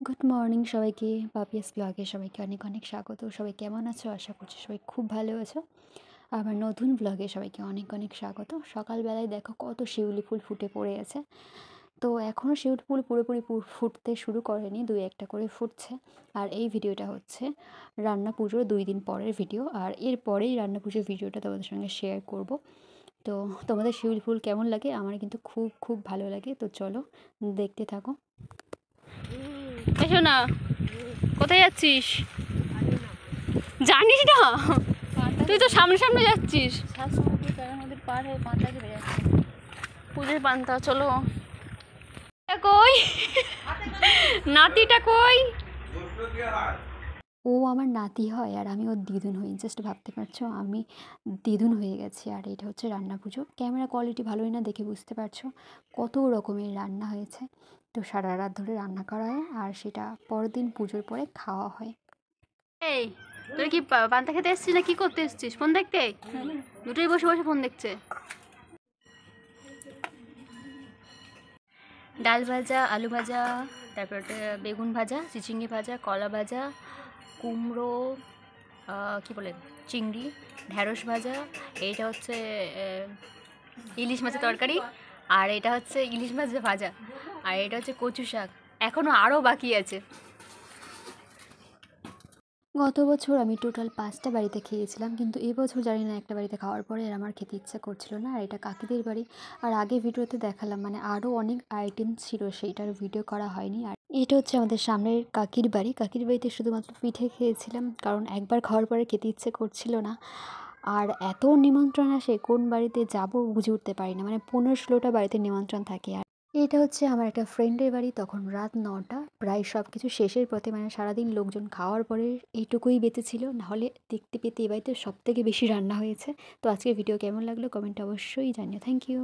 Good morning সবাইকে। পাপিয়াস ব্লগে সবাইকে অনেক অনেক স্বাগত। সবাই কেমন আছো? আশা করছি সবাই খুব ভালো আছো। আমার নতুন ব্লগে সবাইকে অনেক অনেক স্বাগত। সকালবেলায় দেখো কত শিউলি ফুল ফুটে পড়ে আছে। তো এখনও শিউলি ফুল পুরোপুরি ফুটতে শুরু করেনি, দুই একটা করে ফুটছে। আর এই ভিডিওটা হচ্ছে রান্না পুজোর 2 দিন পরের ভিডিও। আর এরপরেই রান্না পুজোর ভিডিওটা তোমাদের সঙ্গে শেয়ার করব। তো তোমাদের শিউলি ফুল কেমন লাগে? আমার কিন্তু খুব খুব ভালো লাগে। তো চলো দেখতে থাকো। এসো না, কোথায় যাচ্ছিস? জানিস না? তুই তো সামনে সামনে যাচ্ছিস। নদীর পার হয়ে পান্তাকে বেড়াচ্ছে পুজোর পান্তা। চলো। কই নাতিটা কই? ও আমার নাতি হয় আর আমি ওর দিদুন হই। জাস্ট ভাবতে পারছো, আমি দিদুন হয়ে গেছি। আর এটা হচ্ছে রান্না পুজো। ক্যামেরা কোয়ালিটি ভালোই না, দেখে বুঝতে পারছো কত রকমের রান্না হয়েছে। তো সারা রাত ধরে রান্না করা হয় আর সেটা পরের দিন পুজোর পরে খাওয়া হয়। এই, তুই কি পান্তা খেতে এসছিস না কি করতে এসছিস? ফোন দেখতে? দুটোই বসে বসে ফোন দেখছে। ডাল ভাজা, আলু ভাজা, তারপর বেগুন ভাজা, চিচিঙ্গি ভাজা, কলা ভাজা, কুমড়ো, কি বলে, চিংড়ি, ঢ্যাঁড়স ভাজা। এইটা হচ্ছে ইলিশ মাছের তরকারি। আর এটা হচ্ছে ইলিশ মাছ ভাজা। আর এটা হচ্ছে কচু শাক। এখনও আরও বাকি আছে। গত বছর আমি টোটাল 5টা বাড়িতে খেয়েছিলাম, কিন্তু এবছর জানি না একটা বাড়িতে খাওয়ার পরে আর আমার খেতে ইচ্ছা করছিল না। আর এটা কাকিদের বাড়ি। আর আগে ভিডিওতে দেখালাম, মানে আরও অনেক আইটেম ছিল, সেইটার ভিডিও করা হয়নি। আর এটা হচ্ছে আমাদের সামনের কাকির বাড়ি। কাকির বাড়িতে শুধুমাত্র পিঠে খেয়েছিলাম, কারণ একবার খাওয়ার পরে খেতে ইচ্ছে করছিল না। আর এত নিমন্ত্রণ আসে, কোন বাড়িতে যাব বুঝে উঠতে পারি না, মানে 15-16টা বাড়িতে নিমন্ত্রণ থাকে। আর এটা হচ্ছে আমার একটা ফ্রেন্ডের বাড়ি। তখন রাত 9টা, প্রায় সব কিছু শেষের পথে, মানে সারাদিন লোকজন খাওয়ার পরে এইটুকুই বেঁচেছিল। নাহলে দেখতে পেতে এ বাড়িতে সব থেকে বেশি রান্না হয়েছে। তো আজকের ভিডিও কেমন লাগলো কমেন্টে অবশ্যই জানিও। Thank you.